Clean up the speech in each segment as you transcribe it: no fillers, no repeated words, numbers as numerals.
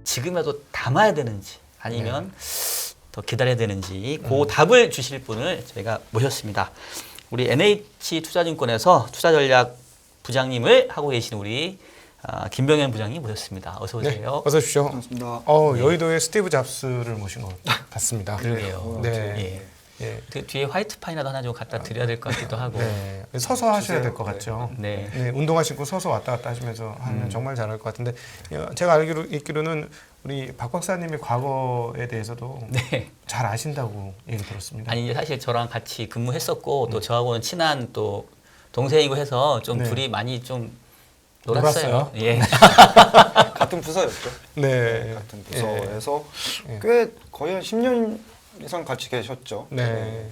지금이라도 담아야 되는지 아니면 더 기다려야 되는지 그 답을 주실 분을 저희가 모셨습니다. 우리 NH투자증권에서 투자전략 부장님을 하고 계신 우리 김병현 부장님 모셨습니다. 어서 오세요. 네, 어서 오십시오. 반갑습니다. 여의도의 스티브 잡스를 모신 것 같습니다. 그러게요. 네. 그 뒤에 화이트 파이라도 하나 좀 갖다 드려야 될 것 같기도 하고. 네. 서서 하셔야 될 것 같죠. 네. 네, 운동화 신고 서서 왔다 갔다 하시면서 하면 정말 잘할 것 같은데 제가 있기로는 우리 박 박사님의 과거에 대해서도 네. 잘 아신다고 얘기 들었습니다. 아니 이제 사실 저랑 같이 근무했었고 또 저하고는 친한 또 동생이고 해서 좀 네. 둘이 많이 좀 놀았어요. 예. 같은 부서였죠. 네. 같은 부서에서 예. 꽤 거의 한 10년 이상 같이 계셨죠. 네.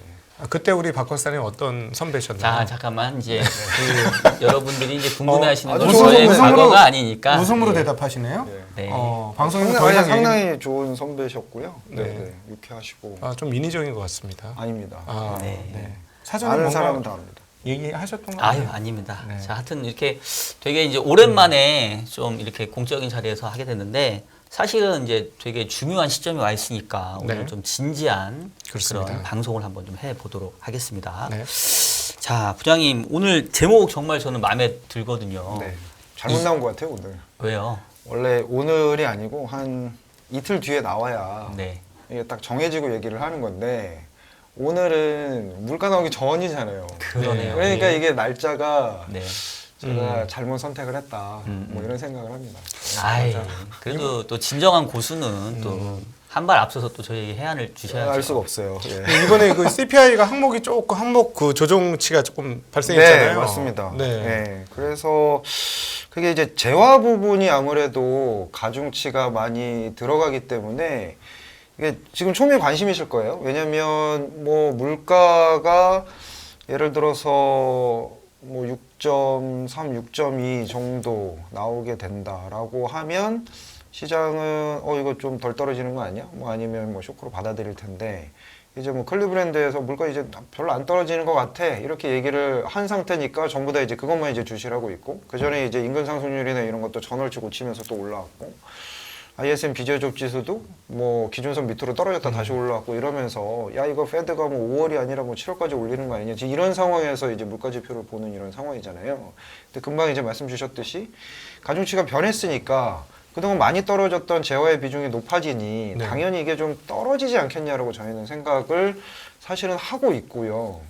그때 우리 박 박사님 어떤 선배셨나요? 자 잠깐만 이제 그 여러분들이 이제 궁금해하시는 아주 건 좋은 저의 선배로 과거가 아니니까. 웃음으로 예. 대답하시네요. 네. 네. 방송에서 더 이상 상당히 좋은 선배셨고요. 네. 네. 유쾌하시고. 좀 인위적인 것 같습니다. 아닙니다. 네. 네. 사전에 아는 뭔가 사람은 다 압니다. 얘기하셨던 거 아유 아니에요? 아닙니다. 네. 자 하여튼 이렇게 되게 이제 오랜만에 좀 이렇게 공적인 자리에서 하게 됐는데 사실은 이제 되게 중요한 시점이 와 있으니까 오늘 네. 좀 진지한 그렇습니다. 그런 방송을 한번 좀 해보도록 하겠습니다. 네. 자 부장님 오늘 제목 정말 저는 마음에 들거든요. 네. 잘못 나온 것 같아요, 오늘. 왜요? 원래 오늘이 아니고 한 이틀 뒤에 나와야 네. 이게 딱 정해지고 얘기를 하는 건데 오늘은 물가 나오기 전이잖아요. 그러네요. 그러니까 예. 이게 날짜가 네. 제가 잘못 선택을 했다. 뭐 이런 생각을 합니다. 아이 그래도 또 진정한 고수는 또 한 발 앞서서 또 저희에게 해안을 주셔야죠. 알 수가 없어요. 예. 이번에 그 CPI가 항목 그 조정치가 조금 발생했잖아요. 네, 맞습니다. 네. 네, 그래서 그게 이제 재화 부분이 아무래도 가중치가 많이 들어가기 때문에 이게 지금 초미에 관심이실 거예요. 왜냐하면 뭐 물가가 예를 들어서 뭐 6.3, 6.2 정도 나오게 된다라고 하면 시장은 이거 좀 덜 떨어지는 거 아니야? 뭐 아니면 뭐 쇼크로 받아들일 텐데 이제 뭐 클리브랜드에서 물가 이제 별로 안 떨어지는 것 같아 이렇게 얘기를 한 상태니까 전부 다 이제 그것만 이제 주시를 하고 있고 그 전에 이제 인근 상승률이나 이런 것도 전월치 고치면서 또 올라왔고 ISM 비저접 지수도 뭐 기준선 밑으로 떨어졌다 다시 올라왔고 이러면서 야 이거 페드가 뭐 5월이 아니라 뭐 7월까지 올리는 거 아니냐 지금 이런 상황에서 이제 물가 지표를 보는 이런 상황이잖아요. 근데 금방 이제 말씀 주셨듯이 가중치가 변했으니까 그동안 많이 떨어졌던 재화의 비중이 높아지니 네. 당연히 이게 좀 떨어지지 않겠냐라고 저희는 생각을 사실은 하고 있고요.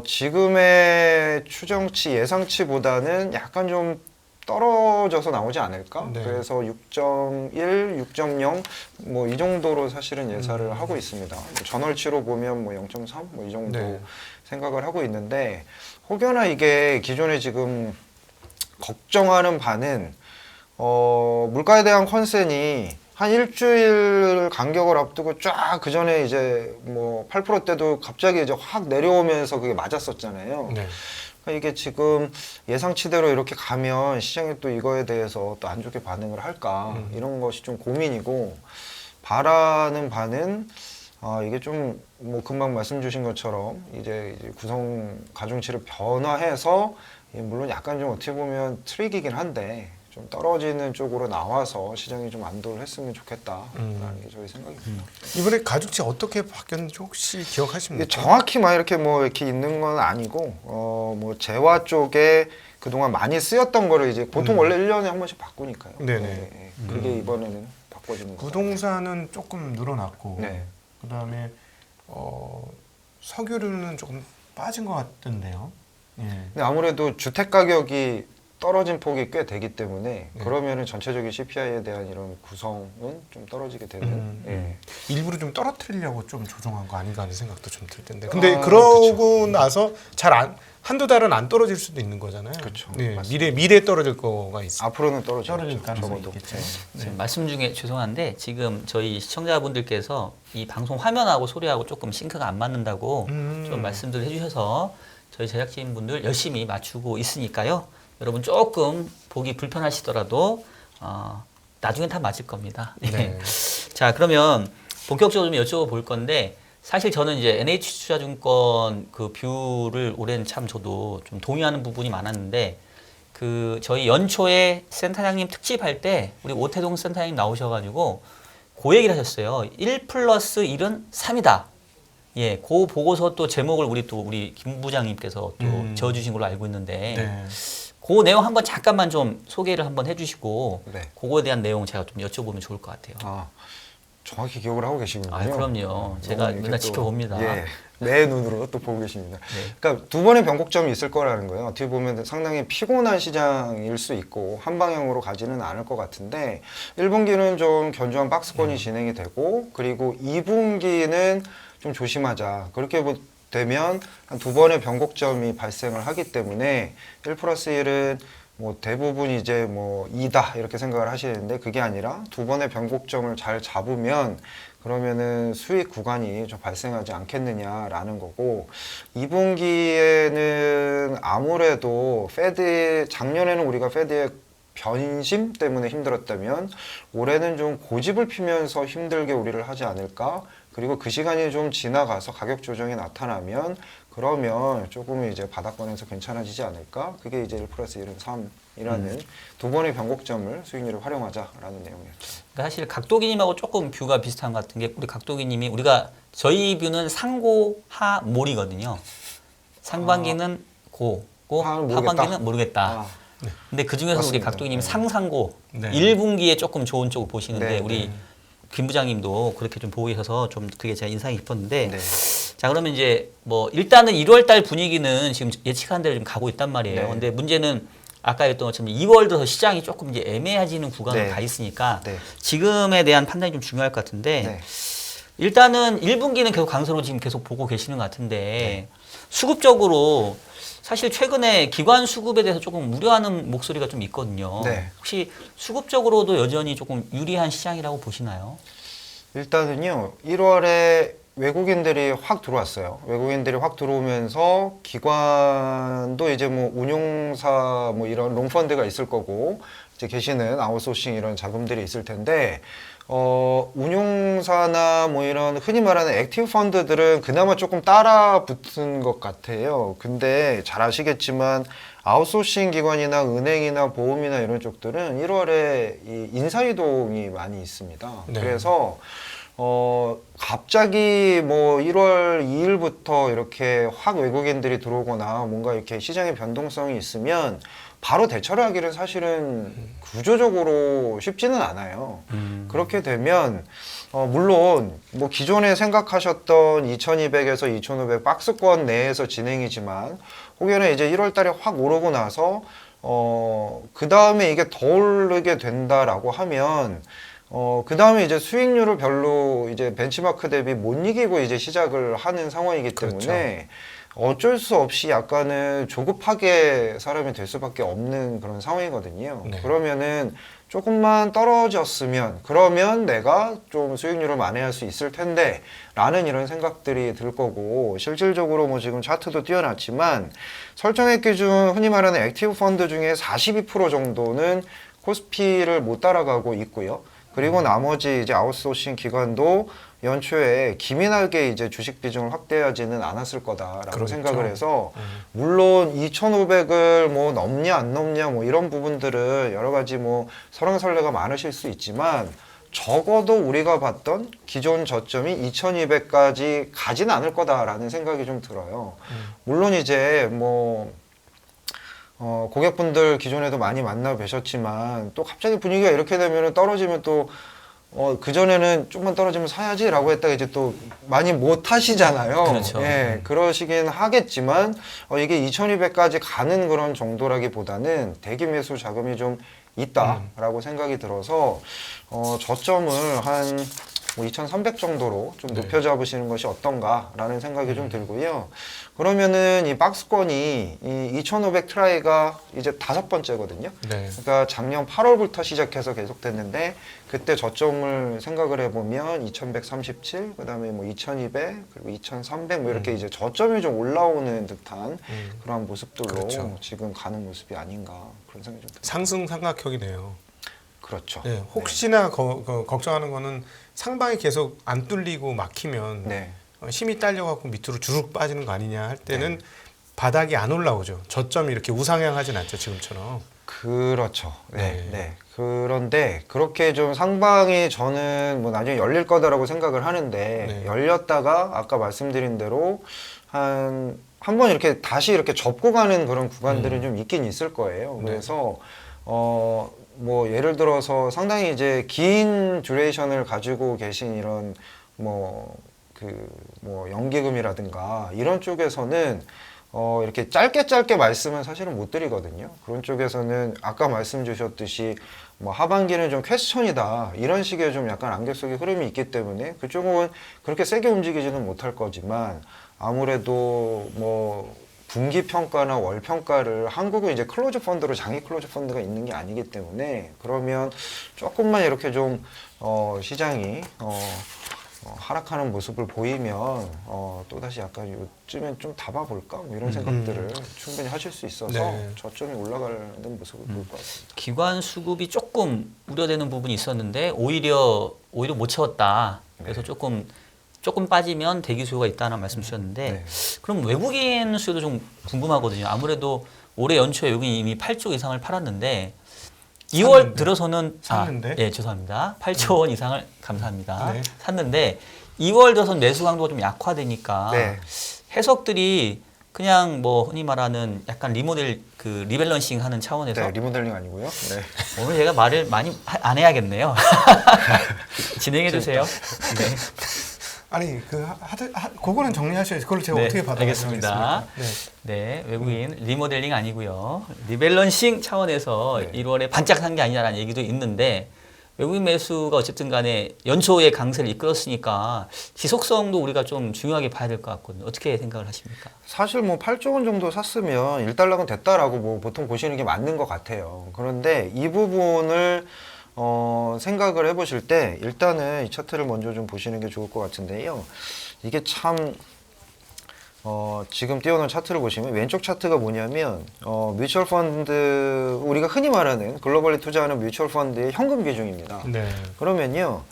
지금의 추정치 예상치보다는 약간 좀 떨어져서 나오지 않을까? 네. 그래서 6.1, 6.0 뭐 이 정도로 사실은 예상을 하고 있습니다. 전월치로 보면 뭐 0.3 뭐 이 정도 네. 생각을 하고 있는데 혹여나 이게 기존에 지금 걱정하는 바는 물가에 대한 컨센이 한 일주일 간격을 앞두고 쫙 그 전에 이제 뭐 8%대도 갑자기 이제 확 내려오면서 그게 맞았었잖아요. 네. 그러니까 이게 지금 예상치대로 이렇게 가면 시장이 또 이거에 대해서 또 안 좋게 반응을 할까 이런 것이 좀 고민이고 바라는 바는 이게 좀 뭐 금방 말씀 주신 것처럼 이제 구성 가중치를 변화해서 물론 약간 좀 어떻게 보면 트릭이긴 한데 좀 떨어지는 쪽으로 나와서 시장이 좀 안도를 했으면 좋겠다라는 게 저희 생각입니다. 이번에 가중치 어떻게 바뀌었는지 혹시 기억하십니까? 이게 정확히 막 이렇게 뭐 이렇게 있는 건 아니고 뭐 재화 쪽에 그동안 많이 쓰였던 거를 이제 보통 원래 1년에 한 번씩 바꾸니까요. 네네. 네. 그게 이번에는 바꿔지는 거예요. 부동산은 조금 늘어났고 네. 그다음에 석유류는 조금 빠진 것 같던데요. 예. 근데 아무래도 주택 가격이 떨어진 폭이 꽤 되기 때문에 그러면은 전체적인 CPI에 대한 이런 구성은 좀 떨어지게 되는. 예. 일부러 좀 떨어뜨리려고 좀 조정한 거 아닌가 하는 생각도 좀 들 텐데. 근데 그러고 나서 한두 달은 안 떨어질 수도 있는 거잖아요. 그쵸. 네, 미래 떨어질 거가 있어. 앞으로는 떨어질 떨어질 가능성이 적어도. 있겠죠. 지금 말씀 중에 죄송한데 지금 저희 시청자분들께서 이 방송 화면하고 소리하고 조금 싱크가 안 맞는다고 좀 말씀들 해주셔서 저희 제작진분들 열심히 맞추고 있으니까요. 여러분 조금 보기 불편하시더라도 나중엔 다 맞을 겁니다. 네. 자 그러면 본격적으로 좀 여쭤볼 건데 사실 저는 이제 NH투자증권 그 뷰를 올해는 참 저도 좀 동의하는 부분이 많았는데 그 저희 연초에 센터장님 특집할 때 우리 오태동 센터장님 나오셔가지고 그 얘기를 하셨어요. 1+1은 3이다. 예, 그 보고서 또 제목을 우리 김 부장님께서 또 지어주신 걸로 알고 있는데 네. 그 내용 한번 잠깐만 좀 소개를 한번 해주시고 네. 그거에 대한 내용 제가 좀 여쭤보면 좋을 것 같아요. 아, 정확히 기억을 하고 계시군요. 아, 그럼요. 제가 너무 이렇게 맨날 또, 지켜봅니다. 예, 내 눈으로 또 보고 계십니다. 네. 그러니까 두 번의 변곡점이 있을 거라는 거예요. 어떻게 보면 상당히 피곤한 시장일 수 있고 한 방향으로 가지는 않을 것 같은데 1분기는 좀 견조한 박스권이 진행이 되고 그리고 2분기는 좀 조심하자. 그렇게 되면 한 두 번의 변곡점이 발생을 하기 때문에 1+1은 뭐 대부분 이제 뭐 2다 이렇게 생각을 하시는데 그게 아니라 두 번의 변곡점을 잘 잡으면 그러면은 수익 구간이 좀 발생하지 않겠느냐라는 거고 2분기에는 아무래도 작년에는 우리가 페드의 변심 때문에 힘들었다면 올해는 좀 고집을 피면서 힘들게 우리를 하지 않을까. 그리고 그 시간이 좀 지나가서 가격 조정이 나타나면 그러면 조금 이제 바닥권에서 괜찮아지지 않을까? 그게 이제 1+1은 3이라는 두 번의 변곡점을 수익률을 활용하자라는 내용이었죠. 그러니까 사실 각도기님하고 조금 뷰가 비슷한 것 같은 게 우리 각도기님이 저희 뷰는 상고하몰이거든요. 상반기는 고고 하반기는 모르겠다. 아, 근데 그 중에서 우리 맞습니다. 각도기님 네. 상상고 네. 1분기에 조금 좋은 쪽을 보시는데 네, 우리 김 부장님도 그렇게 좀 보고 계셔서 좀 그게 제가 인상이 깊었는데 네. 자 그러면 이제 뭐 일단은 1월달 분위기는 지금 예측한 대로 좀 가고 있단 말이에요. 네. 근데 문제는 아까 했던 것처럼 2월 들어서 시장이 조금 이제 애매해지는 구간으로 네. 가 있으니까 네. 지금에 대한 판단이 좀 중요할 것 같은데 네. 일단은 1분기는 계속 강세로 지금 계속 보고 계시는 것 같은데 수급적으로 사실 최근에 기관 수급에 대해서 조금 우려하는 목소리가 좀 있거든요. 네. 혹시 수급적으로도 여전히 조금 유리한 시장이라고 보시나요? 일단은요 1월에 외국인들이 확 들어왔어요. 외국인들이 확 들어오면서 기관도 이제 뭐 운용사 뭐 이런 롱펀드가 있을 거고 이제 계시는 아웃소싱 이런 자금들이 있을 텐데 운용사나 뭐 이런 흔히 말하는 액티브 펀드들은 그나마 조금 따라 붙은 것 같아요. 근데 잘 아시겠지만 아웃소싱 기관이나 은행이나 보험이나 이런 쪽들은 1월에 이 인사이동이 많이 있습니다. 네. 그래서 갑자기 뭐 1월 2일부터 이렇게 확 외국인들이 들어오거나 뭔가 이렇게 시장의 변동성이 있으면 바로 대처를 하기는 사실은 구조적으로 쉽지는 않아요. 그렇게 되면 물론 뭐 기존에 생각하셨던 2200에서 2500 박스권 내에서 진행이지만 혹여나 이제 1월 달에 확 오르고 나서 그 다음에 이게 더 오르게 된다라고 하면 그 다음에 이제 수익률을 별로 이제 벤치마크 대비 못 이기고 이제 시작을 하는 상황이기 때문에 그렇죠. 어쩔 수 없이 약간은 조급하게 사람이 될 수밖에 없는 그런 상황이거든요. 네. 그러면은 조금만 떨어졌으면 그러면 내가 좀 수익률을 만회할 수 있을 텐데 라는 이런 생각들이 들 거고 실질적으로 뭐 지금 차트도 띄워놨지만 설정액 기준 흔히 말하는 액티브 펀드 중에 42% 정도는 코스피를 못 따라가고 있고요. 그리고 나머지 이제 아웃소싱 기관도 연초에 기민하게 이제 주식 비중을 확대하지는 않았을 거다라고 그렇죠. 생각을 해서 물론 2,500을 뭐 넘냐 안 넘냐 뭐 이런 부분들은 여러 가지 뭐 설왕설래가 많으실 수 있지만 적어도 우리가 봤던 기존 저점이 2,200까지 가진 않을 거다라는 생각이 좀 들어요. 물론 이제 뭐 고객분들 기존에도 많이 만나 뵈셨지만 또 갑자기 분위기가 이렇게 되면 떨어지면 또 그전에는 좀만 떨어지면 사야지라고 했다가 이제 또 많이 못 하시잖아요. 그렇죠. 예, 그러시긴 하겠지만 이게 2200까지 가는 그런 정도라기보다는 대기 매수 자금이 좀 있다라고 생각이 들어서 저점을 한 2,300 정도로 좀 네. 높여 잡으시는 것이 어떤가라는 생각이 좀 들고요. 그러면은 이 박스권이 이 2,500 트라이가 이제 5번째거든요. 네. 그러니까 작년 8월부터 시작해서 계속됐는데 그때 저점을 생각을 해보면 2,137, 그다음에 뭐 2,200, 그리고 2,300 뭐 이렇게 이제 저점이 좀 올라오는 듯한 그러한 모습들로 그렇죠. 지금 가는 모습이 아닌가 그런 생각이 좀 듭니다. 상승 삼각형이네요. 그렇죠. 네, 혹시나 걱정하는 거는 상방이 계속 안 뚫리고 막히면 네. 힘이 딸려갖고 밑으로 주룩 빠지는 거 아니냐 할 때는 바닥이 안 올라오죠. 저점이 이렇게 우상향하진 않죠, 지금처럼. 그렇죠. 네, 네. 네. 그런데 그렇게 좀 상방이 저는 뭐 나중에 열릴 거다라고 생각을 하는데 네. 열렸다가 아까 말씀드린 대로 한 번 이렇게 다시 이렇게 접고 가는 그런 구간들은 좀 있긴 있을 거예요. 네. 그래서 뭐 예를 들어서 상당히 이제 긴 듀레이션을 가지고 계신 이런 뭐 연기금이라든가 이런 쪽에서는 이렇게 짧게 말씀은 사실은 못 드리거든요. 그런 쪽에서는 아까 말씀 주셨듯이 뭐 하반기는 좀 퀘스천이다 이런 식의 좀 약간 안개 속의 흐름이 있기 때문에 그쪽은 그렇게 세게 움직이지는 못할 거지만 아무래도 뭐 분기 평가나 월 평가를 한국은 이제 클로즈 펀드로 장기 클로즈 펀드가 있는 게 아니기 때문에 그러면 조금만 이렇게 좀 시장이 하락하는 모습을 보이면 또다시 약간 요즘엔 좀 담아볼까 뭐 이런 생각들을 충분히 하실 수 있어서 네. 저점이 올라가는 모습을 보일 것 같습니다. 기관 수급이 조금 우려되는 부분이 있었는데 오히려 못 채웠다. 그래서 조금 빠지면 대기 수요가 있다는 말씀 주셨는데 네. 그럼 외국인 수요도 좀 궁금하거든요. 아무래도 올해 연초에 외국인이 이미 8조 이상을 팔았는데 2월 샀는데. 들어서는 샀는데? 예, 죄송합니다. 8조 원 이상을 감사합니다. 네. 샀는데 2월 들어서는 매수 강도가 좀 약화되니까 네. 해석들이 그냥 뭐 흔히 말하는 약간 리밸런싱 하는 차원에서 네, 리모델링 아니고요. 네. 오늘 제가 말을 많이 안 해야겠네요. 진행해 주세요. 네. 아니 그거는 정리하셔야지. 그걸 제가 네, 어떻게 받아들이겠습니까? 알겠습니다. 네, 외국인 리모델링 아니고요. 리밸런싱 차원에서 네. 1월에 반짝 산 게 아니냐라는 얘기도 있는데 외국인 매수가 어쨌든 간에 연초에 강세를 이끌었으니까 지속성도 우리가 좀 중요하게 봐야 될 것 같거든요. 어떻게 생각을 하십니까? 사실 뭐 8조 원 정도 샀으면 1달러는 됐다라고 뭐 보통 보시는 게 맞는 것 같아요. 그런데 이 부분을 생각을 해보실 때 일단은 이 차트를 먼저 좀 보시는 게 좋을 것 같은데요. 이게 참 지금 띄워놓은 차트를 보시면 왼쪽 차트가 뭐냐면 뮤추얼 펀드 우리가 흔히 말하는 글로벌리 투자하는 뮤추얼 펀드의 현금 비중입니다. 네. 그러면요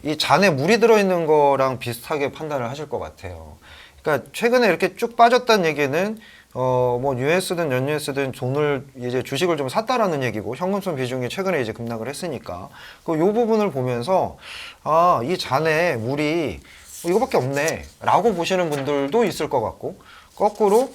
이 잔에 물이 들어있는 거랑 비슷하게 판단을 하실 것 같아요. 그러니까 최근에 이렇게 쭉 빠졌다는 얘기는 뭐 US든 연US든 돈을 이제 주식을 좀 샀다라는 얘기고 현금성 비중이 최근에 이제 급락을 했으니까 요 부분을 보면서 이 잔에 물이 이거밖에 없네 라고 보시는 분들도 있을 것 같고 거꾸로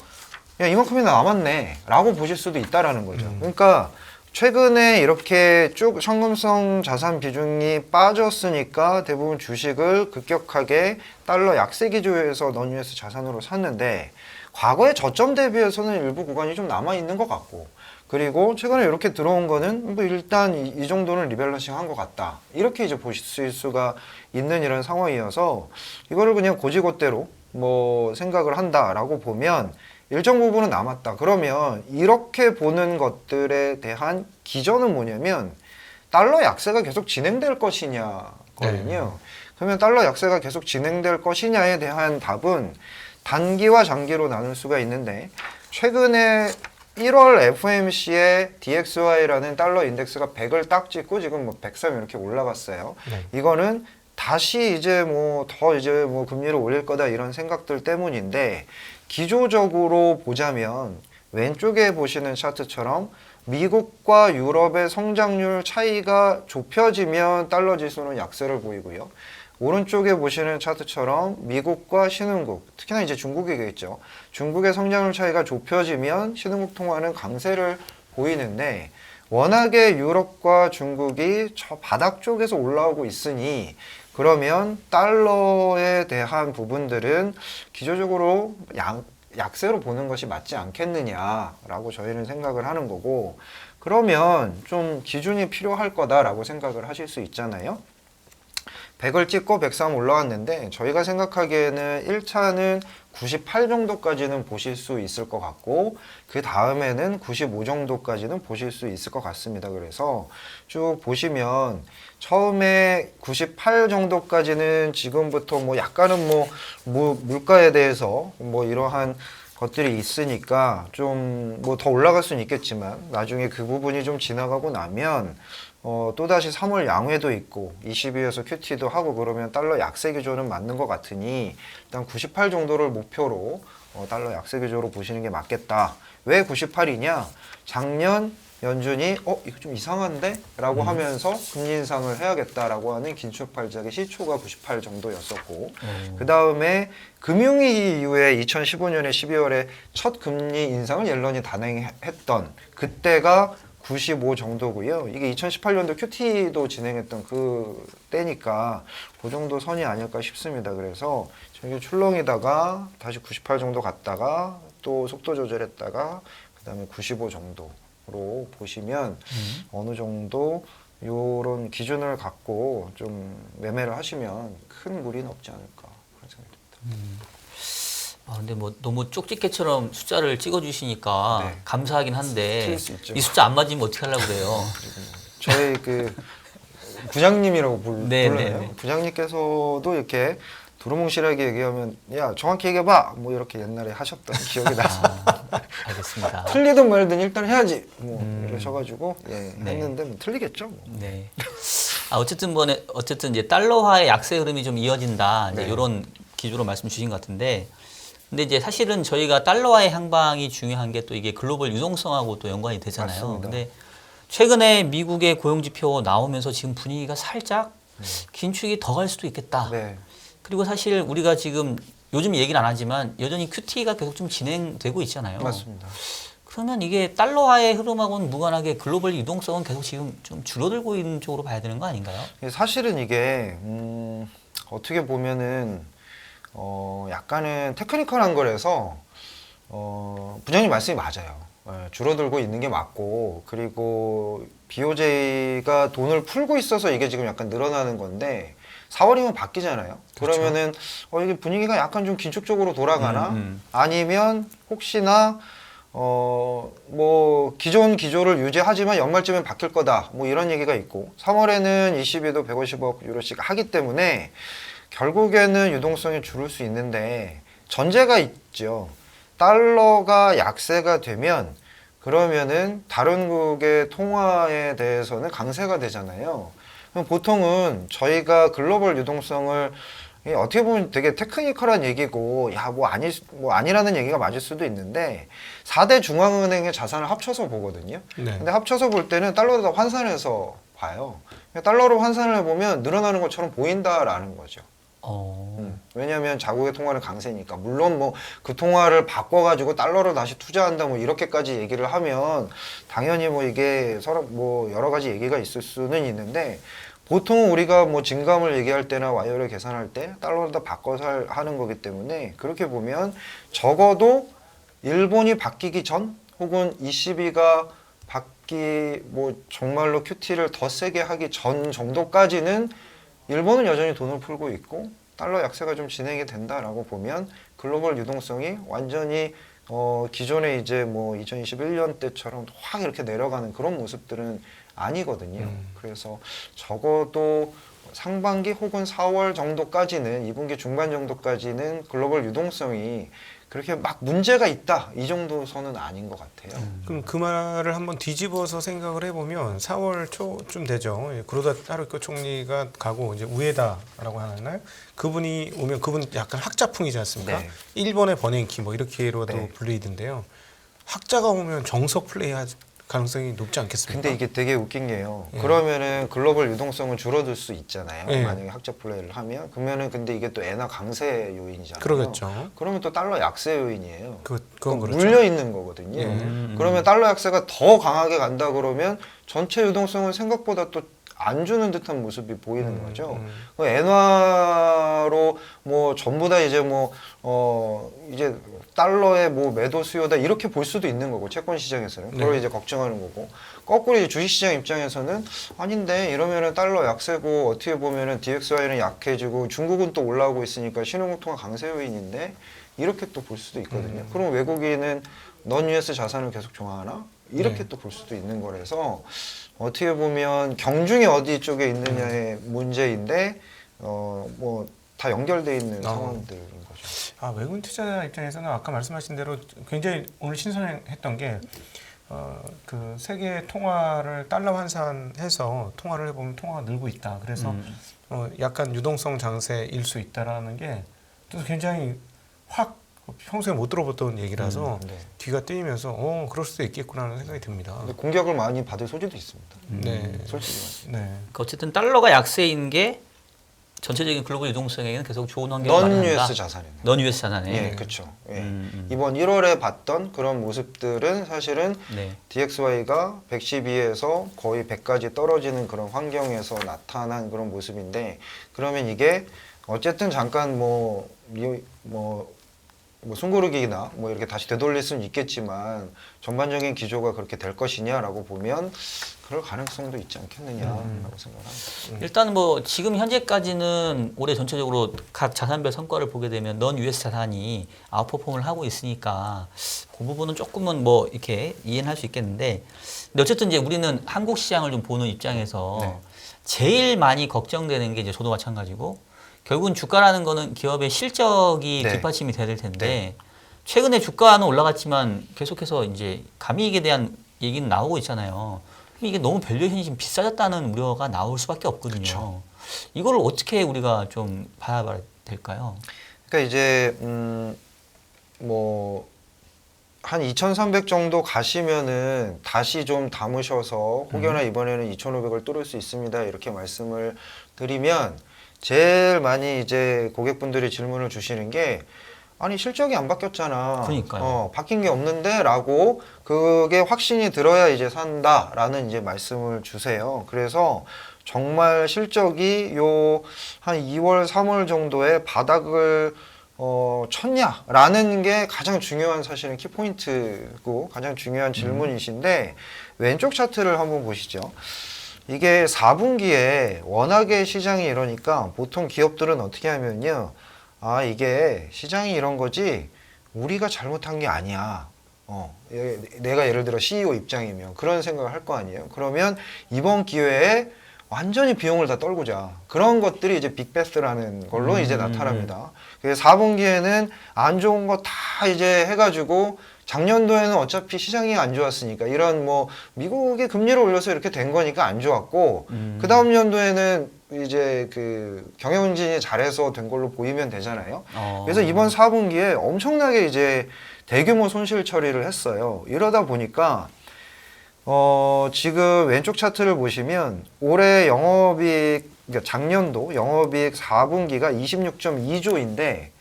야 이만큼이나 남았네 라고 보실 수도 있다라는 거죠. 그러니까 최근에 이렇게 쭉 현금성 자산 비중이 빠졌으니까 대부분 주식을 급격하게 달러 약세 기조에서 non-US 자산으로 샀는데 과거의 저점 대비해서는 일부 구간이 좀 남아있는 것 같고 그리고 최근에 이렇게 들어온 거는 뭐 일단 이 정도는 리밸런싱 한 것 같다 이렇게 이제 보실 수가 있는 이런 상황이어서 이거를 그냥 고지고대로 뭐 생각을 한다라고 보면 일정 부분은 남았다 그러면 이렇게 보는 것들에 대한 기전은 뭐냐면 달러 약세가 계속 진행될 것이냐거든요. 그러면 달러 약세가 계속 진행될 것이냐에 대한 답은 단기와 장기로 나눌 수가 있는데 최근에 1월 FOMC의 DXY라는 달러 인덱스가 100을 딱 찍고 지금 뭐 103 이렇게 올라갔어요. 네. 이거는 다시 이제 뭐 더 이제 뭐 금리를 올릴 거다 이런 생각들 때문인데 기조적으로 보자면 왼쪽에 보시는 차트처럼 미국과 유럽의 성장률 차이가 좁혀지면 달러 지수는 약세를 보이고요. 오른쪽에 보시는 차트처럼 미국과 신흥국, 특히나 이제 중국이겠죠. 중국의 성장률 차이가 좁혀지면 신흥국 통화는 강세를 보이는데 워낙에 유럽과 중국이 저 바닥 쪽에서 올라오고 있으니 그러면 달러에 대한 부분들은 기조적으로 약세로 보는 것이 맞지 않겠느냐라고 저희는 생각을 하는 거고 그러면 좀 기준이 필요할 거다라고 생각을 하실 수 있잖아요. 100을 찍고 103 올라왔는데 저희가 생각하기에는 1차는 98 정도까지는 보실 수 있을 것 같고 그 다음에는 95 정도까지는 보실 수 있을 것 같습니다. 그래서 쭉 보시면 처음에 98 정도까지는 지금부터 뭐 약간은 뭐 물가에 대해서 뭐 이러한 것들이 있으니까 좀 뭐 더 올라갈 수는 있겠지만 나중에 그 부분이 좀 지나가고 나면 또다시 3월 양회도 있고 22에서 QT도 하고 그러면 달러 약세 기조는 맞는 것 같으니 일단 98 정도를 목표로 달러 약세 기조로 보시는 게 맞겠다. 왜 98이냐? 작년 연준이 이거 좀 이상한데? 라고 하면서 금리 인상을 해야겠다라고 하는 긴축팔작의 시초가 98 정도였었고 그 다음에 금융위기 이후에 2015년에 12월에 첫 금리 인상을 옐런이 단행했던 그때가 95 정도고요. 이게 2018년도 QT도 진행했던 그 때니까 그 정도 선이 아닐까 싶습니다. 그래서 저기 출렁이다가 다시 98 정도 갔다가 또 속도 조절했다가 그 다음에 95 정도로 보시면 어느 정도 요런 기준을 갖고 좀 매매를 하시면 큰 무리는 없지 않을까 그런 생각이 듭니다. 근데 뭐 너무 쪽집게처럼 숫자를 찍어주시니까 네. 감사하긴 한데 틀릴 수 있죠. 이 숫자 안 맞으면 어떻게 하려고 그래요? 저희 그 부장님이라고 네, 불러요. 네, 네. 부장님께서도 이렇게 두루뭉실하게 얘기하면 야 정확히 얘기해봐 뭐 이렇게 옛날에 하셨던 기억이 나서 알겠습니다. 틀리든 말든 일단 해야지 뭐 이러셔가지고 예, 네. 했는데 뭐 틀리겠죠. 뭐. 네. 어쨌든 이제 달러화의 약세 흐름이 좀 이어진다. 이제 네. 이런 기조로 말씀 주신 것 같은데, 근데 이제 사실은 저희가 달러화의 향방이 중요한 게 또 이게 글로벌 유동성하고 또 연관이 되잖아요. 맞습니다. 근데 최근에 미국의 고용 지표 나오면서 지금 분위기가 살짝 긴축이 더 갈 수도 있겠다. 네. 그리고 사실 우리가 지금 요즘 얘기는 안 하지만 여전히 QT가 계속 좀 진행되고 있잖아요. 맞습니다. 그러면 이게 달러화의 흐름하고는 무관하게 글로벌 유동성은 계속 지금 좀 줄어들고 있는 쪽으로 봐야 되는 거 아닌가요? 사실은 이게 어떻게 보면은 약간은 테크니컬한 거라서 부장님 말씀이 맞아요. 줄어들고 있는 게 맞고 그리고 BOJ가 돈을 풀고 있어서 이게 지금 약간 늘어나는 건데 4월이면 바뀌잖아요. 그렇죠. 그러면은 이게 분위기가 약간 좀 긴축적으로 돌아가나 아니면 혹시나 뭐 기존 기조를 유지하지만 연말쯤엔 바뀔 거다 뭐 이런 얘기가 있고 3월에는 22도 150억 유로씩 하기 때문에 결국에는 유동성이 줄을 수 있는데 전제가 있죠. 달러가 약세가 되면 그러면은 다른 국의 통화에 대해서는 강세가 되잖아요. 그럼 보통은 저희가 글로벌 유동성을 어떻게 보면 되게 테크니컬한 얘기고 뭐 아니라는 얘기가 맞을 수도 있는데 4대 중앙은행의 자산을 합쳐서 보거든요. 네. 근데 합쳐서 볼 때는 달러로 환산해서 봐요. 달러로 환산을 해보면 늘어나는 것처럼 보인다라는 거죠. 왜냐하면 자국의 통화는 강세니까. 물론 뭐 그 통화를 바꿔가지고 달러로 다시 투자한다 뭐 이렇게까지 얘기를 하면 당연히 뭐 이게 서로 뭐 여러 가지 얘기가 있을 수는 있는데 보통 우리가 뭐 진감을 얘기할 때나 와이어를 계산할 때 달러로 다 바꿔서 하는 거기 때문에 그렇게 보면 적어도 일본이 바뀌기 전 혹은 ECB가 뭐 정말로 QT를 더 세게 하기 전 정도까지는 일본은 여전히 돈을 풀고 있고 달러 약세가 좀 진행이 된다라고 보면 글로벌 유동성이 완전히 기존에 이제 뭐 2021년 때처럼 확 이렇게 내려가는 그런 모습들은 아니거든요. 그래서 적어도 상반기 혹은 4월 정도까지는 2분기 중반 정도까지는 글로벌 유동성이 그렇게 막 문제가 있다 이 정도 선은 아닌 것 같아요. 그럼 그 말을 한번 뒤집어서 생각을 해보면 4월 초쯤 되죠. 구로다 하루키 총리가 가고 이제 우에다라고 하나요? 그분이 오면 그분 약간 학자풍이지 않습니까? 네. 일본의 버냉키 뭐 이렇게로도 네. 불리던데요. 학자가 오면 정석 플레이할 가능성이 높지 않겠습니까? 근데 이게 되게 웃긴 게요. 예. 그러면은 글로벌 유동성은 줄어들 수 있잖아요. 예. 만약에 학자 플레이를 하면 그러면은 근데 이게 또 엔화 강세 요인이잖아요. 그러겠죠. 그러면 또 달러 약세 요인이에요. 그건 그렇죠. 물려 있는 거거든요. 그러면 달러 약세가 더 강하게 간다 그러면 전체 유동성을 생각보다 또 안 주는 듯한 모습이 보이는 거죠. 그 엔화로 뭐 전부 다 이제 이제 달러의 뭐 매도 수요다 이렇게 볼 수도 있는 거고 채권 시장에서는 그걸 이제 걱정하는 거고 거꾸로 이제 주식 시장 입장에서는 아닌데 이러면은 달러 약세고 어떻게 보면은 DXY는 약해지고 중국은 또 올라오고 있으니까 신흥통화 강세 요인인데 이렇게 또 볼 수도 있거든요. 그럼 외국인은 넌 US 자산을 계속 좋아하나? 이렇게 또 볼 수도 있는 거라서 어떻게 보면 경중이 어디 쪽에 있느냐의 문제인데 뭐 다 연결돼 있는 상황들인 거죠. 외국인 투자자 입장에서는 아까 말씀하신 대로 굉장히 오늘 신선했던 게 그 세계 통화를 달러 환산해서 통화를 해보면 통화가 늘고 있다. 그래서 약간 유동성 장세일 수 있다라는 게 또 굉장히 확 평소에 못 들어봤던 얘기라서 네. 귀가 뜨이면서 그럴 수도 있겠구나라는 생각이 듭니다. 근데 공격을 많이 받을 소지도 있습니다. 네. 솔직히. 네. 그러니까 어쨌든 달러가 약세인 게 전체적인 글로벌 유동성에는 계속 좋은 환경을 넌 마련한다. US 자산이네. 넌 US 자산에. 예, 그렇죠. 예. 음. 이번 1월에 봤던 그런 모습들은 사실은 네. DXY가 112에서 거의 100까지 떨어지는 그런 환경에서 나타난 그런 모습인데, 그러면 이게 어쨌든 잠깐 뭐 숨고르기나 뭐 이렇게 다시 되돌릴 수는 있겠지만 전반적인 기조가 그렇게 될 것이냐라고 보면 그럴 가능성도 있지 않겠느냐라고 생각합니다. 일단 뭐 지금 현재까지는 올해 전체적으로 각 자산별 성과를 보게 되면 넌 US 자산이 아웃퍼폼을 하고 있으니까 그 부분은 조금은 뭐 이렇게 이해는 할 수 있겠는데, 근데 어쨌든 이제 우리는 한국 시장을 좀 보는 입장에서 네. 제일 많이 걱정되는 게 이제 저도 마찬가지고, 결국은 주가라는 거는 기업의 실적이 네. 뒷받침이 돼야 될 텐데 네. 최근에 주가는 올라갔지만 계속해서 이제 감이익에 대한 얘기는 나오고 있잖아요. 이게 너무 밸류에이션이 지금 비싸졌다는 우려가 나올 수밖에 없거든요. 그쵸. 이걸 어떻게 우리가 좀 봐야 될까요? 그러니까 이제 뭐 한 2,300 정도 가시면은 다시 좀 담으셔서 혹여나 이번에는 2,500을 뚫을 수 있습니다. 이렇게 말씀을 드리면 제일 많이 이제 고객분들이 질문을 주시는 게, 아니 실적이 안 바뀌었잖아. 그러니까요. 바뀐 게 없는데라고 그게 확신이 들어야 이제 산다라는 이제 말씀을 주세요. 그래서 정말 실적이 요 한 2월, 3월 정도에 바닥을 쳤냐라는 게 가장 중요한 사실은 키포인트고 가장 중요한 질문이신데, 왼쪽 차트를 한번 보시죠. 이게 4분기에 워낙에 시장이 이러니까 보통 기업들은 어떻게 하면요, 아 이게 시장이 이런 거지 우리가 잘못한 게 아니야. 내가 예를 들어 CEO 입장이면 그런 생각을 할 거 아니에요. 그러면 이번 기회에 완전히 비용을 다 떨구자. 그런 것들이 이제 빅베스라는 걸로 이제 나타납니다. 그래서 4분기에는 안 좋은 거 다 이제 해가지고 작년도에는 어차피 시장이 안 좋았으니까 이런 뭐 미국이 금리를 올려서 이렇게 된 거니까 안 좋았고, 그 다음 연도에는 이제 그 경영진이 잘해서 된 걸로 보이면 되잖아요. 그래서 이번 4분기에 엄청나게 이제 대규모 손실 처리를 했어요. 이러다 보니까 지금 왼쪽 차트를 보시면 올해 영업이익, 그러니까 작년도 영업이익 4분기가 26.2조인데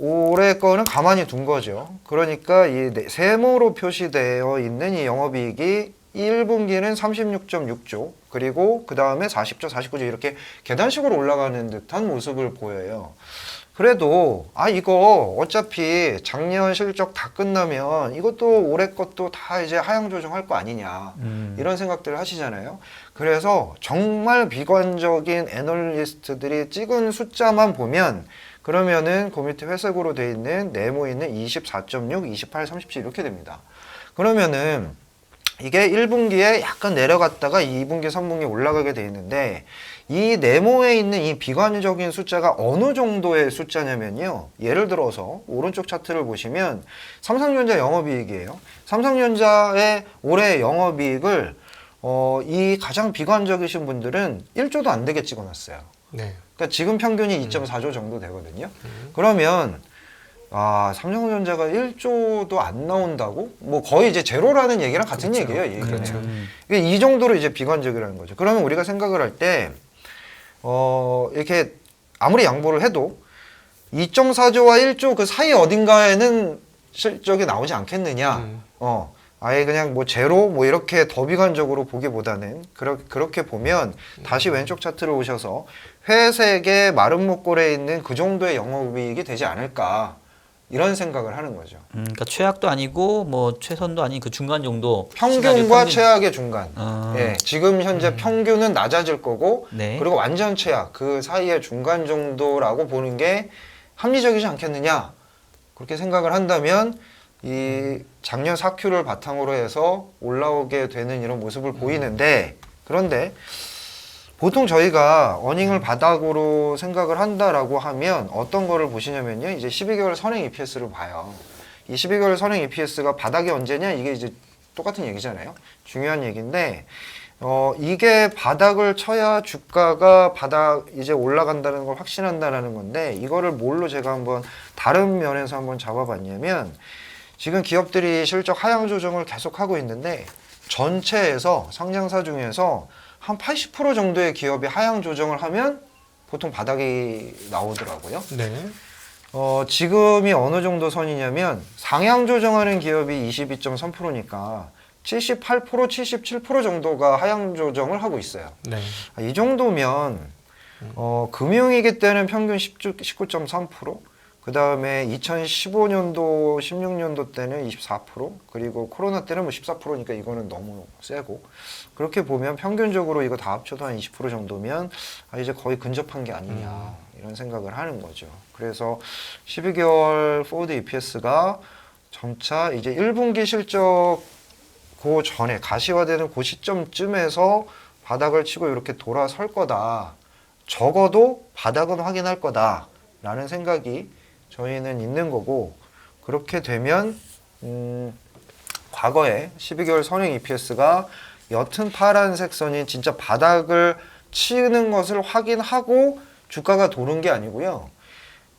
올해 거는 가만히 둔 거죠. 그러니까 이 세모로 표시되어 있는 이 영업이익이 1분기는 36.6조, 그리고 그 다음에 40조, 49조 이렇게 계단식으로 올라가는 듯한 모습을 보여요. 그래도 이거 어차피 작년 실적 다 끝나면 이것도 올해 것도 다 이제 하향 조정할 거 아니냐, 이런 생각들을 하시잖아요. 그래서 정말 비관적인 애널리스트들이 찍은 숫자만 보면, 그러면은 그 밑에 회색으로 돼 있는 네모있는 24.6, 28, 37 이렇게 됩니다. 그러면은 이게 1분기에 약간 내려갔다가 2분기, 3분기에 올라가게 돼 있는데, 이 네모에 있는 이 비관적인 숫자가 어느 정도의 숫자냐면요, 예를 들어서 오른쪽 차트를 보시면 삼성전자 영업이익이에요. 삼성전자의 올해 영업이익을 이 가장 비관적이신 분들은 1조도 안 되게 찍어놨어요. 네. 그러니까 지금 평균이 2.4조 정도 되거든요. 그러면 삼성전자가 1조도 안 나온다고? 뭐 거의 이제 제로라는 얘기랑 같은 그렇죠. 얘기예요. 이 얘기는. 그렇죠. 이 정도로 이제 비관적이라는 거죠. 그러면 우리가 생각을 할 때 이렇게 아무리 양보를 해도 2.4조와 1조 그 사이 어딘가에는 실적이 나오지 않겠느냐. 아예 그냥 뭐 제로 뭐 이렇게 더 비관적으로 보기보다는 그렇게 보면 다시 왼쪽 차트를 오셔서 회색의 마른 목골에 있는 그 정도의 영업이익이 되지 않을까, 이런 생각을 하는 거죠. 그러니까 최악도 아니고 뭐 최선도 아닌 그 중간 정도. 평균과 평균. 최악의 중간. 아. 예, 지금 현재 평균은 낮아질 거고, 네. 그리고 완전 최악, 그 사이의 중간 정도라고 보는 게 합리적이지 않겠느냐, 그렇게 생각을 한다면 이 작년 4Q를 바탕으로 해서 올라오게 되는 이런 모습을 보이는데, 그런데 보통 저희가 어닝을 바닥으로 생각을 한다라고 하면 어떤 거를 보시냐면요, 이제 12개월 선행 EPS를 봐요. 이 12개월 선행 EPS가 바닥이 언제냐, 이게 이제 똑같은 얘기잖아요. 중요한 얘기인데, 이게 바닥을 쳐야 주가가 바닥 이제 올라간다는 걸 확신한다라는 건데 이거를 뭘로 제가 한번 다른 면에서 한번 잡아봤냐면 지금 기업들이 실적 하향 조정을 계속 하고 있는데 전체에서 상장사 중에서 한 80% 정도의 기업이 하향 조정을 하면 보통 바닥이 나오더라고요. 네. 지금이 어느 정도 선이냐면 상향 조정하는 기업이 22.3%니까 78%, 77% 정도가 하향 조정을 하고 있어요. 네. 이 정도면 금융위기 때는 평균 19.3%, 그 다음에 2015년도, 16년도 때는 24%, 그리고 코로나 때는 뭐 14%니까 이거는 너무 세고 그렇게 보면 평균적으로 이거 다 합쳐도 한 20% 정도면 이제 거의 근접한 게 아니냐 이런 생각을 하는 거죠. 그래서 12개월 포워드 EPS가 점차 이제 1분기 실적 그 전에 가시화되는 그 시점쯤에서 바닥을 치고 이렇게 돌아설 거다. 적어도 바닥은 확인할 거다라는 생각이 저희는 있는 거고 그렇게 되면 과거에 12개월 선행 EPS가 옅은 파란색 선이 진짜 바닥을 치는 것을 확인하고 주가가 도는 게 아니고요.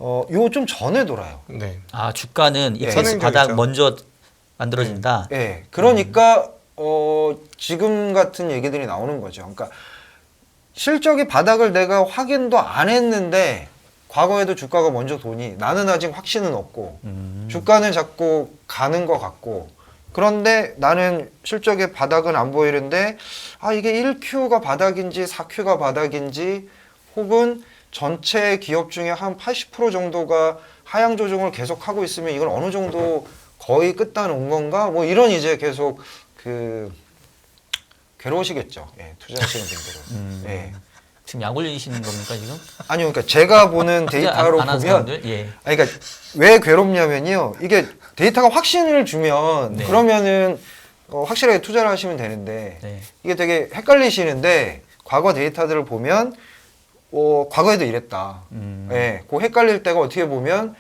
요 좀 전에 돌아요. 네. 아 주가는 EPS 선행적이죠. 바닥 먼저 만들어진다. 예. 그러니까 지금 같은 얘기들이 나오는 거죠. 그러니까 실적이 바닥을 내가 확인도 안 했는데 과거에도 주가가 먼저 도니 나는 아직 확신은 없고 주가는 자꾸 가는 것 같고 그런데 나는 실적의 바닥은 안 보이는데 이게 1Q가 바닥인지 4Q가 바닥인지 혹은 전체 기업 중에 한 80% 정도가 하향 조정을 계속 하고 있으면 이건 어느 정도 거의 끝단 온 건가? 뭐 이런 이제 계속 괴로우시겠죠. 예, 투자하시는 분들은. 예. 지금 약 올리시는 겁니까 지금? 아니요, 그러니까 제가 보는 데이터로 안 한 보면, 사람들? 예. 그러니까 왜 괴롭냐면요, 이게 데이터가 확신을 주면 네. 그러면은 확실하게 투자를 하시면 되는데 네. 이게 되게 헷갈리시는데 과거 데이터들을 보면 과거에도 이랬다. 예, 그 헷갈릴 때가 어떻게 보면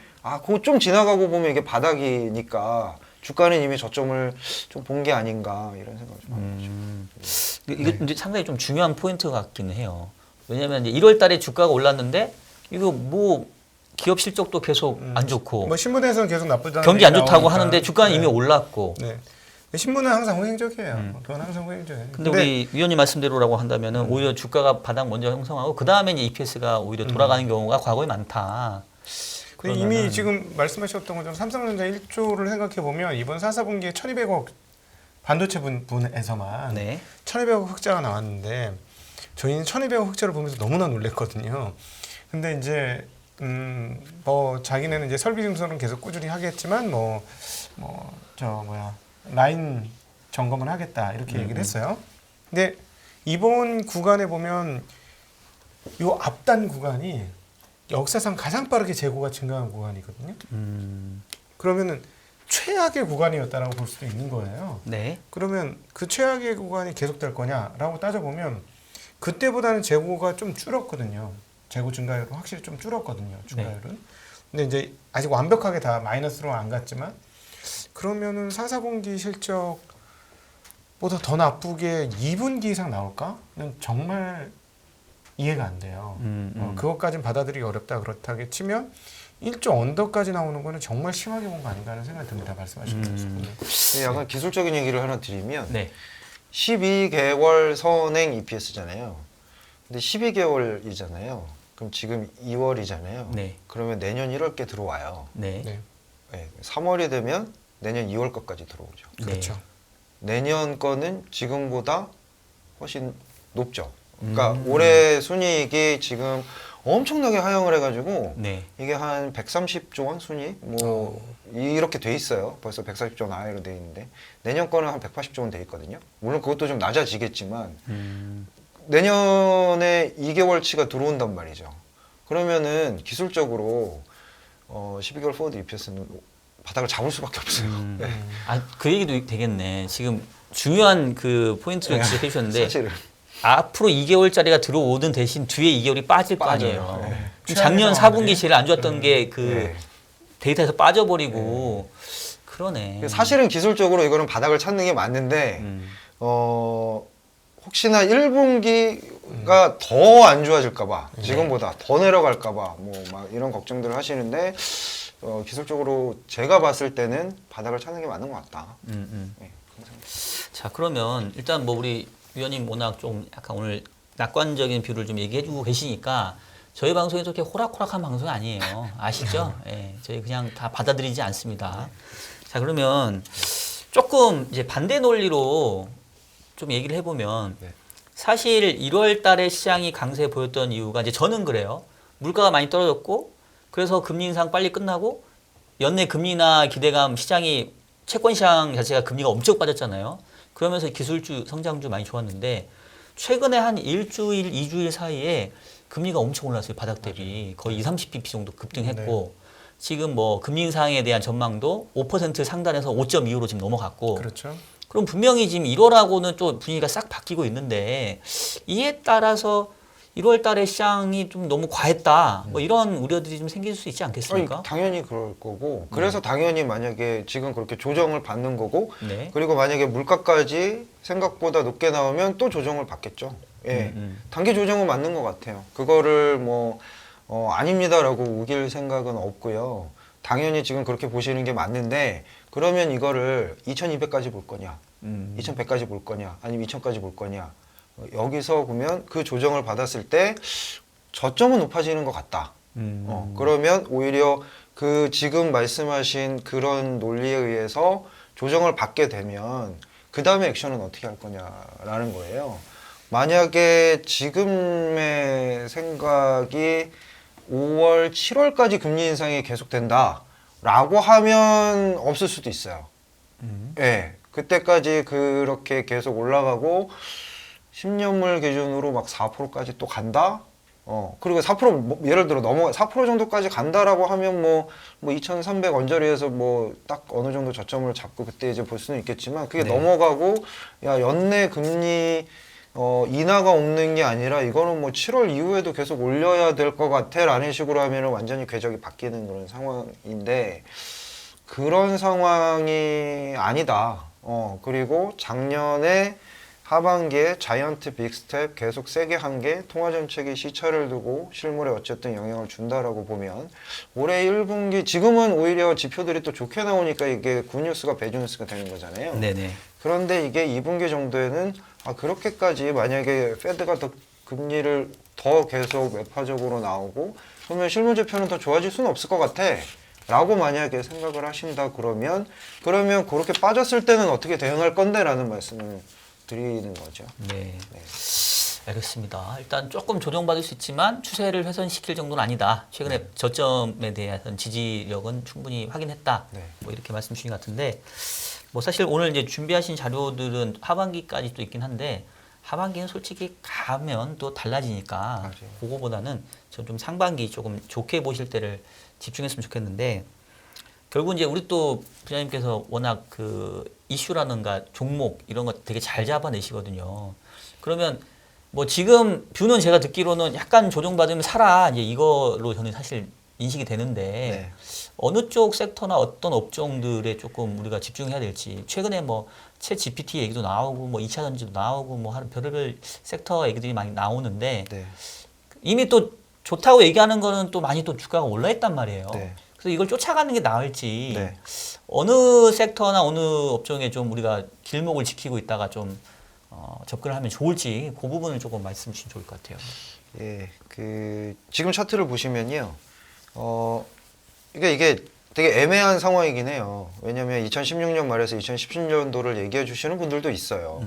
그거 좀 지나가고 보면 이게 바닥이니까 주가는 이미 저점을 좀 본 게 아닌가 이런 생각을 좀 하는 거죠. 이거 이제 상당히 좀 중요한 포인트 같기는 해요. 왜냐하면 이제 1월 달에 주가가 올랐는데 이거 뭐 기업 실적도 계속 안 좋고 뭐 신문에서는 계속 나쁘다는 경기 안 얘기 좋다고 나오니까. 하는데 주가는 네. 이미 올랐고. 네. 신문은 항상 호행적이에요. 그건 항상 호행적이에요. 근데 우리 위원님 말씀대로라고 한다면은 오히려 주가가 바닥 먼저 형성하고 그 다음에 이제 EPS가 오히려 돌아가는 경우가 과거에 많다. 근데 이미 지금 말씀하셨던 것처럼 삼성전자 1조를 생각해 보면 이번 4, 4분기에 1,200억 반도체 분에서만 네. 1,200억 흑자가 나왔는데 저희는 1,200억 흑자를 보면서 너무나 놀랬거든요. 근데 이제 뭐 자기네는 이제 설비 증설은 계속 꾸준히 하겠지만 라인 점검을 하겠다 이렇게 얘기를 했어요. 근데 이번 구간에 보면 요 앞단 구간이 역사상 가장 빠르게 재고가 증가한 구간이거든요. 그러면은 최악의 구간이었다라고 볼 수도 있는 거예요. 네. 그러면 그 최악의 구간이 계속될 거냐라고 따져보면 그때보다는 재고가 좀 줄었거든요. 재고 증가율은 확실히 좀 줄었거든요. 증가율은. 근데 이제 아직 완벽하게 다 마이너스로 안 갔지만 그러면은 4, 4분기 실적보다 더 나쁘게 2분기 이상 나올까는 정말 이해가 안 돼요. 그것까진 받아들이기 어렵다 그렇다게 치면 1조 언더까지 나오는 거는 정말 심하게 본 거 아닌가 하는 생각이 듭니다. 말씀하신 것처럼. 약간 기술적인 얘기를 하나 드리면 네. 12개월 선행 EPS잖아요. 근데 12개월이잖아요. 그럼 지금 2월이잖아요. 네. 그러면 내년 1월께 들어와요. 네. 네. 네, 3월이 되면 내년 2월 것까지 들어오죠. 그렇죠. 내년 거는 지금보다 훨씬 높죠. 그러니까 올해 순이익이 지금 엄청나게 하향을 해가지고 네. 이게 한 130조 원 순이익 뭐 이렇게 돼 있어요. 벌써 140조 원 아래로 돼 있는데 내년 거는 한 180조 원 돼 있거든요. 물론 그것도 좀 낮아지겠지만 내년에 2개월치가 들어온단 말이죠. 그러면은 기술적으로 12개월 포워드 EPS는 바닥을 잡을 수밖에 없어요. 네. 그 얘기도 되겠네. 지금 중요한 그 포인트를 지적해 주셨는데 사실은 앞으로 2개월짜리가 들어오든 대신 뒤에 2개월이 빠질 거 빠져요. 아니에요. 네. 그럼 작년 최악의 4분기 제일 안 좋았던 게 그 네. 데이터에서 빠져버리고 그러네. 사실은 기술적으로 이거는 바닥을 찾는 게 맞는데 혹시나 1분기가 더 안 좋아질까봐 지금보다 더 내려갈까봐 뭐 막 이런 걱정들을 하시는데 기술적으로 제가 봤을 때는 바닥을 찾는 게 맞는 것 같다. 네, 그런 생각. 자, 그러면 일단 뭐 우리 위원님 워낙 좀 약간 오늘 낙관적인 뷰를 좀 얘기해주고 계시니까 저희 방송이 그렇게 호락호락한 방송이 아니에요. 아시죠? 예, 저희 그냥 다 받아들이지 않습니다. 자, 그러면 조금 이제 반대 논리로 좀 얘기를 해보면 네. 사실 1월 달에 시장이 강세 보였던 이유가 이제 저는 그래요. 물가가 많이 떨어졌고 그래서 금리 인상 빨리 끝나고 연내 금리나 기대감 시장이 채권 시장 자체가 금리가 엄청 빠졌잖아요. 그러면서 기술주 성장주 많이 좋았는데 최근에 한 일주일, 2주일 사이에 금리가 엄청 올랐어요. 바닥 대비 거의 20-30bp 정도 급등했고 지금 뭐 금리 인상에 대한 전망도 5% 상단에서 5.25로 지금 넘어갔고 그렇죠. 그럼 분명히 지금 1월하고는 또 분위기가 싹 바뀌고 있는데 이에 따라서 1월 달에 시장이 좀 너무 과했다. 뭐 이런 우려들이 좀 생길 수 있지 않겠습니까? 아니, 당연히 그럴 거고 그래서 당연히 만약에 지금 그렇게 조정을 받는 거고 네. 그리고 만약에 물가까지 생각보다 높게 나오면 또 조정을 받겠죠. 예, 단기 조정은 맞는 것 같아요. 그거를 뭐 아닙니다라고 우길 생각은 없고요. 당연히 지금 그렇게 보시는 게 맞는데 그러면 이거를 2200까지 볼 거냐 2100까지 볼 거냐 아니면 2000까지 볼 거냐 여기서 보면 그 조정을 받았을 때 저점은 높아지는 것 같다. 그러면 오히려 그 지금 말씀하신 그런 논리에 의해서 조정을 받게 되면 그 다음에 액션은 어떻게 할 거냐라는 거예요. 만약에 지금의 생각이 5월, 7월까지 금리 인상이 계속된다라고 하면 없을 수도 있어요. 예, 그때까지 그렇게 계속 올라가고 10년물 기준으로 막 4%까지 또 간다? 그리고 4% 뭐 예를 들어 넘어 4% 정도까지 간다라고 하면 뭐 2,300 언저리에서 뭐 딱 어느 정도 저점을 잡고 그때 이제 볼 수는 있겠지만 그게 넘어가고 야 연내 금리 인하가 없는 게 아니라 이거는 뭐 7월 이후에도 계속 올려야 될 것 같아 라는 식으로 하면은 완전히 궤적이 바뀌는 그런 상황인데 그런 상황이 아니다. 그리고 작년에 하반기에 자이언트 빅스텝 계속 세게 한 게 통화정책이 시차를 두고 실물에 어쨌든 영향을 준다라고 보면 올해 1분기 지금은 오히려 지표들이 또 좋게 나오니까 이게 굿뉴스가 배드뉴스가 되는 거잖아요. 네네. 그런데 이게 2분기 정도에는 그렇게까지 만약에 페드가 더 금리를 더 계속 매파적으로 나오고 그러면 실물 지표는 더 좋아질 수는 없을 것 같아. 라고 만약에 생각을 하신다 그러면 그렇게 빠졌을 때는 어떻게 대응할 건데 라는 말씀을 드리는 거죠. 네. 알겠습니다. 일단 조금 조정받을 수 있지만 추세를 훼손시킬 정도는 아니다. 최근에 저점에 대한 지지력은 충분히 확인했다. 네. 뭐 이렇게 말씀 주신 것 같은데 뭐 사실 오늘 이제 준비하신 자료들은 하반기까지 또 있긴 한데 하반기는 솔직히 가면 또 달라지니까 맞아요. 그거보다는 전 좀 상반기 조금 좋게 보실 때를 집중했으면 좋겠는데 결국 이제 우리 또 부장님께서 워낙 그 이슈라든가 종목 이런 거 되게 잘 잡아내시거든요. 그러면 뭐 지금 뷰는 제가 듣기로는 약간 조정받으면 사라 이제 이거로 저는 사실 인식이 되는데 네. 어느 쪽 섹터나 어떤 업종들에 조금 우리가 집중해야 될지 최근에 뭐 챗 GPT 얘기도 나오고 뭐 2차 전지도 나오고 뭐 하는 별의별 섹터 얘기들이 많이 나오는데 네. 이미 또 좋다고 얘기하는 거는 또 많이 또 주가가 올라 있단 말이에요. 네. 그래서 이걸 쫓아가는 게 나을지 네. 어느 섹터나 어느 업종에 좀 우리가 길목을 지키고 있다가 좀 접근을 하면 좋을지 그 부분을 조금 말씀 주시면 좋을 것 같아요. 예, 지금 차트를 보시면요, 이게 되게 애매한 상황이긴 해요. 왜냐하면 2016년 말에서 2017년도를 얘기해 주시는 분들도 있어요.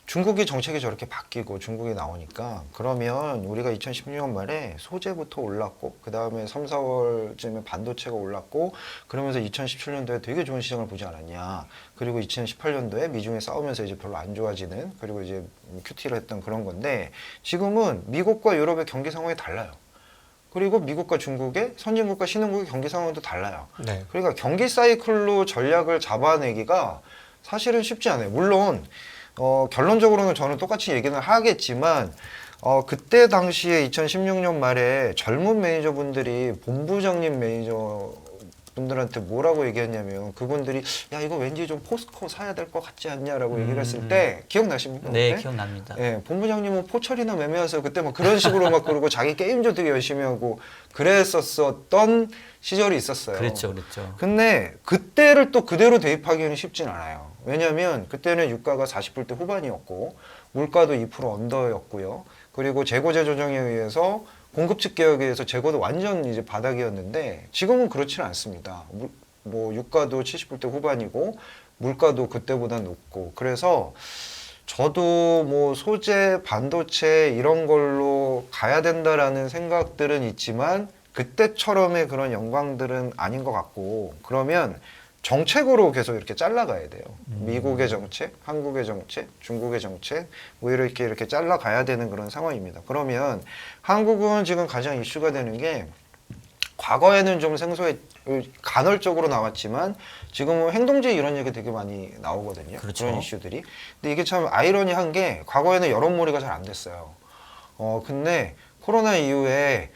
중국이 정책이 저렇게 바뀌고 중국이 나오니까 그러면 우리가 2016년 말에 소재부터 올랐고 그 다음에 3, 4월쯤에 반도체가 올랐고 그러면서 2017년도에 되게 좋은 시장을 보지 않았냐. 그리고 2018년도에 미중에 싸우면서 이제 별로 안 좋아지는 그리고 이제 큐티를 했던 그런 건데 지금은 미국과 유럽의 경기 상황이 달라요. 그리고 미국과 중국의 선진국과 신흥국의 경기 상황도 달라요. 네. 그러니까 경기 사이클로 전략을 잡아내기가 사실은 쉽지 않아요. 물론 결론적으로는 저는 똑같이 얘기는 하겠지만 그때 당시에 2016년 말에 젊은 매니저분들이 본부장님 분들한테 뭐라고 얘기했냐면 그분들이 야 이거 왠지 좀 포스코 사야 될 것 같지 않냐라고 얘기를 했을 때 기억나십니까? 네, 그때? 기억납니다. 예, 본부장님은 포철이나 매매하세요. 그때 막 그런 식으로 막 그러고 자기 게임도 되게 열심히 하고 그랬었던 시절이 있었어요. 그랬죠, 그랬죠. 근데 그때를 또 그대로 대입하기는 쉽진 않아요. 왜냐하면 그때는 유가가 40불대 후반이었고 물가도 2% 언더였고요. 그리고 재고제 조정에 의해서 공급측 개혁에 의해서 재고도 완전 이제 바닥이었는데 지금은 그렇지는 않습니다. 뭐 유가도 70불대 후반이고 물가도 그때보다 높고 그래서 저도 뭐 소재, 반도체 이런 걸로 가야 된다라는 생각들은 있지만 그때처럼의 그런 영광들은 아닌 것 같고 그러면 정책으로 계속 이렇게 잘라가야 돼요. 미국의 정책, 한국의 정책, 중국의 정책 뭐 이렇게 잘라가야 되는 그런 상황입니다. 그러면 한국은 지금 가장 이슈가 되는 게 과거에는 좀 간헐적으로 나왔지만 지금은 행동주의 이런 얘기 되게 많이 나오거든요. 그렇죠. 그런 이슈들이. 근데 이게 참 아이러니한 게 과거에는 여론몰이가 잘 안 됐어요. 근데 코로나 이후에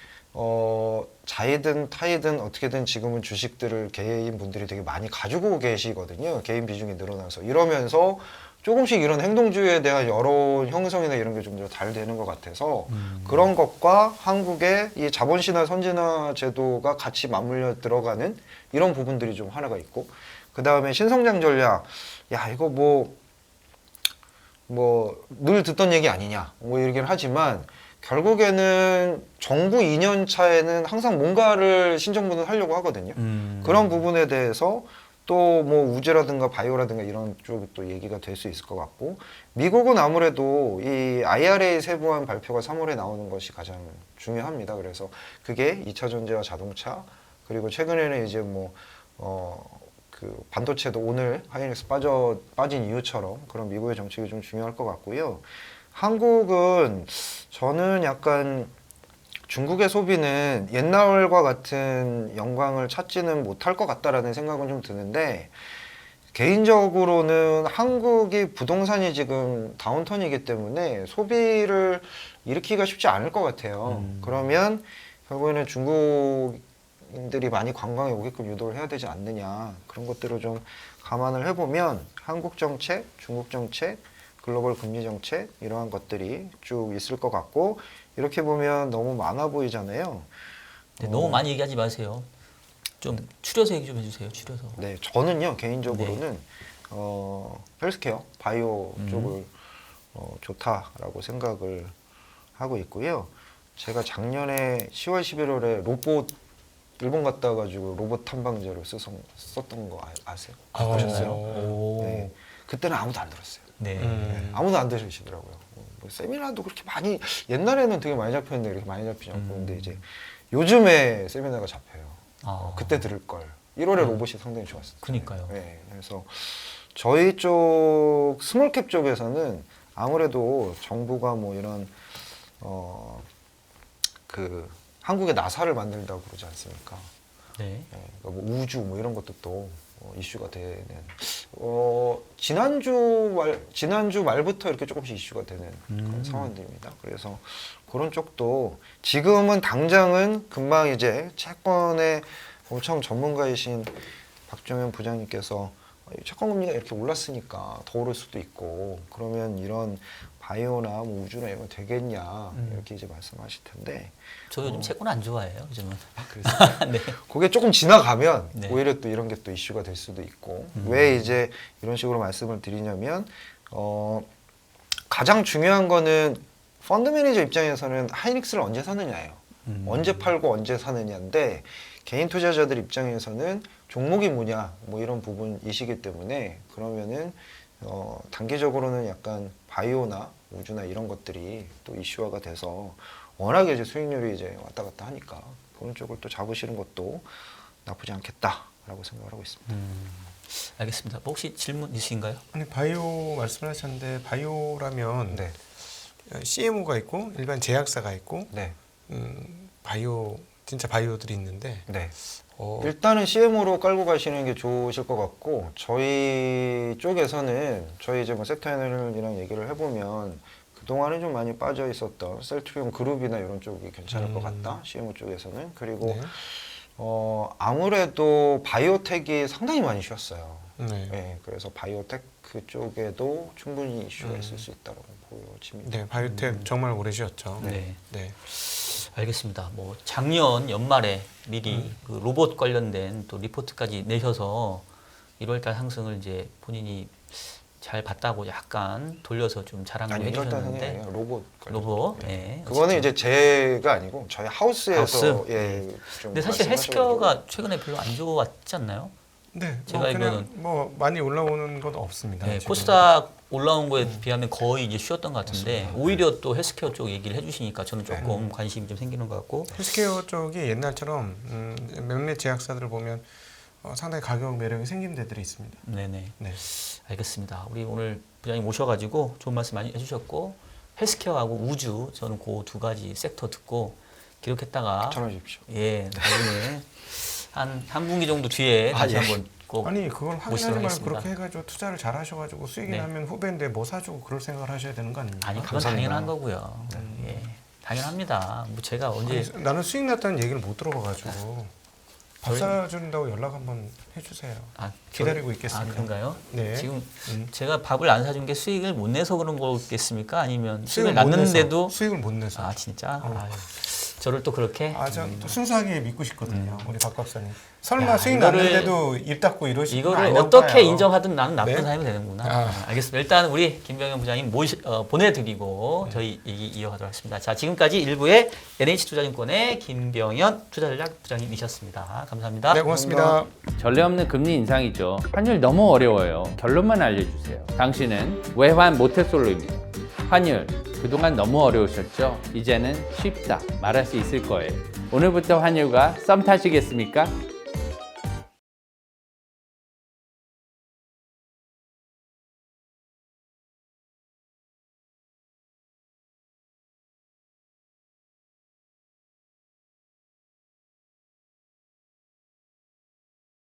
자이든 타이든 어떻게든 지금은 주식들을 개인 분들이 되게 많이 가지고 계시거든요. 개인 비중이 늘어나서 이러면서 조금씩 이런 행동주의에 대한 여론 형성이나 이런 게 좀 더 잘 되는 것 같아서 그런 것과 한국의 이 자본신화 선진화 제도가 같이 맞물려 들어가는 이런 부분들이 좀 하나가 있고 그 다음에 신성장 전략 야 이거 뭐 늘 듣던 얘기 아니냐 뭐 얘기를 하지만 결국에는 정부 2년 차에는 항상 뭔가를 신정부는 하려고 하거든요. 그런 부분에 대해서 또 뭐 우주라든가 바이오라든가 이런 쪽이 또 얘기가 될 수 있을 것 같고 미국은 아무래도 이 IRA 세부안 발표가 3월에 나오는 것이 가장 중요합니다. 그래서 그게 2차 전지와 자동차 그리고 최근에는 이제 그 반도체도 오늘 하이닉스 빠진 이유처럼 그런 미국의 정책이 좀 중요할 것 같고요. 한국은 저는 약간 중국의 소비는 옛날과 같은 영광을 찾지는 못할 것 같다라는 생각은 좀 드는데 개인적으로는 한국이 부동산이 지금 다운턴이기 때문에 소비를 일으키기가 쉽지 않을 것 같아요. 그러면 결국에는 중국인들이 많이 관광에 오게끔 유도를 해야 되지 않느냐 그런 것들을 좀 감안을 해보면 한국 정책, 중국 정책 글로벌 금리 정책 이러한 것들이 쭉 있을 것 같고 이렇게 보면 너무 많아 보이잖아요. 네, 너무 많이 얘기하지 마세요. 좀 추려서 얘기 좀 해주세요. 추려서. 네, 저는요 개인적으로는 헬스케어, 바이오 쪽을 좋다라고 생각을 하고 있고요. 제가 작년에 10월, 11월에 로봇 일본 갔다 와가지고 로봇 탐방제로 썼던 거 아세요? 보셨어요? 오. 네, 그때는 아무도 안 들었어요. 네. 아무도 안 들으시더라고요. 뭐 세미나도 그렇게 많이 옛날에는 되게 많이 잡혔는데 이렇게 많이 잡히지 않고 근데 이제 요즘에 세미나가 잡혀요. 그때 들을 걸. 1월에 로봇이 상당히 좋았어요. 그니까요. 네, 그래서 저희 쪽 스몰캡 쪽에서는 아무래도 정부가 뭐 이런 그 한국의 나사를 만들다고 그러지 않습니까? 네. 그러니까 뭐 우주 뭐 이런 것도 또 이슈가 되는 지난주 말부터 이렇게 조금씩 이슈가 되는 그런 상황들입니다. 그래서 그런 쪽도 지금은 당장은 금방 이제 채권에 엄청 전문가이신 박종현 부장님께서 채권 금리가 이렇게 올랐으니까 더 오를 수도 있고 그러면 이런 바이오나 뭐 우주나 이런 거 되겠냐 이렇게 이제 말씀하실 텐데 저 요즘 채권 안 좋아해요. 요즘은. 그래서 네. 그게 조금 지나가면 네. 오히려 또 이런 게 또 이슈가 될 수도 있고 왜 이제 이런 식으로 말씀을 드리냐면 가장 중요한 거는 펀드 매니저 입장에서는 하이닉스를 언제 사느냐예요. 언제 팔고 언제 사느냐인데 개인 투자자들 입장에서는 종목이 뭐냐 뭐 이런 부분이시기 때문에 그러면은 단기적으로는 약간 바이오나 우주나 이런 것들이 또 이슈화가 돼서 워낙에 이제 수익률이 이제 왔다 갔다 하니까 그런 쪽을 또 잡으시는 것도 나쁘지 않겠다라고 생각을 하고 있습니다. 알겠습니다. 뭐 혹시 질문 있으신가요? 아니 바이오 말씀을 하셨는데 바이오라면 네, CMO가 있고 일반 제약사가 있고 네, 바이오 진짜 바이오들이 있는데 네. 일단은 CM으로 깔고 가시는 게 좋으실 것 같고 저희 쪽에서는 저희 이제 뭐 섹터 애널이랑 얘기를 해보면 그동안은 좀 많이 빠져 있었던 셀트리온 그룹이나 이런 쪽이 괜찮을 것 같다. CMO 쪽에서는 그리고 네. 아무래도 바이오텍이 상당히 많이 쉬었어요. 네. 네, 그래서 바이오테크 쪽에도 충분히 이슈가 있을 수 있다고 보여집니다. 네, 바이오텍 정말 오래 쉬었죠. 네. 네. 알겠습니다. 뭐 작년 연말에 미리 그 로봇 관련된 또 리포트까지 내셔서 1월달 상승을 이제 본인이 잘 봤다고 약간 돌려서 좀 자랑을 아니, 이럴 때는 해주셨는데 로봇. 로봇. 네. 네. 그거는 이제 제가 아니고 저희 하우스에서 하우스? 예. 좀 근데 사실 말씀하셔가지고. 헬스케어가 최근에 별로 안 좋았지 않나요? 네, 제가 뭐 그냥 알기로는 뭐 많이 올라오는 건 없습니다. 네, 지금. 코스닥 올라온 거에 비하면 거의 이제 쉬었던 것 같은데 오히려 또 헬스케어 쪽 얘기를 해주시니까 저는 조금 관심이 좀 생기는 것 같고 헬스케어 쪽이 옛날처럼 몇몇 제약사들을 보면 상당히 가격 매력이 생긴 데들이 있습니다. 네네. 네. 알겠습니다. 우리 오늘 부장님 모셔가지고 좋은 말씀 많이 해주셨고 헬스케어하고 우주 저는 그 두 가지 섹터 듣고 기록했다가 전화주십시오. 예 나중에 한 분기 정도 뒤에 다시 예. 한번 꼭 아니 그걸 모시도록 확인하지 말고 하겠습니다. 그렇게 해가지고 투자를 잘 하셔가지고 수익이 네. 나면 후배인데 뭐 사주고 그럴 생각을 하셔야 되는 거 아닙니까? 아니 그건 감사합니다. 당연한 거고요. 예 당연합니다. 뭐 제가 언제 아니, 나는 수익 났다는 얘기를 못 들어봐가지고 밥 사준다고 연락 한번 해주세요. 기다리고 있겠습니다. 아 그런가요? 네. 지금 음. 제가 밥을 안 사준 게 수익을 못 내서 그런 거겠습니까? 아니면 수익을 못 내서, 났는데도 수익을 못 내서. 아 진짜? 아유, 저를 또 그렇게 또 순수하게 믿고 싶거든요. 우리 박 박사님. 설마 야, 수익 이거를- 났는데도 입 닫고 이러시는 건 이거를 아니라고 어떻게 봐요. 인정하든 나는 나쁜 네? 사람이 되는구나. 아. 알겠습니다. 일단 우리 김병현 부장님 보내드리고 저희 얘기 이어가도록 하겠습니다. 자 지금까지 1부의 NH투자증권의 김병현 투자전략 부장님이셨습니다. 감사합니다. 네, 고맙습니다. 전례 없는 금리 인상이죠. 환율 너무 어려워요. 결론만 알려주세요. 당신은 외환 모태솔로입니다. 환율 그동안 너무 어려우셨죠? 이제는 쉽다 말할 수 있을 거예요. 오늘부터 환율과 썸 타시겠습니까?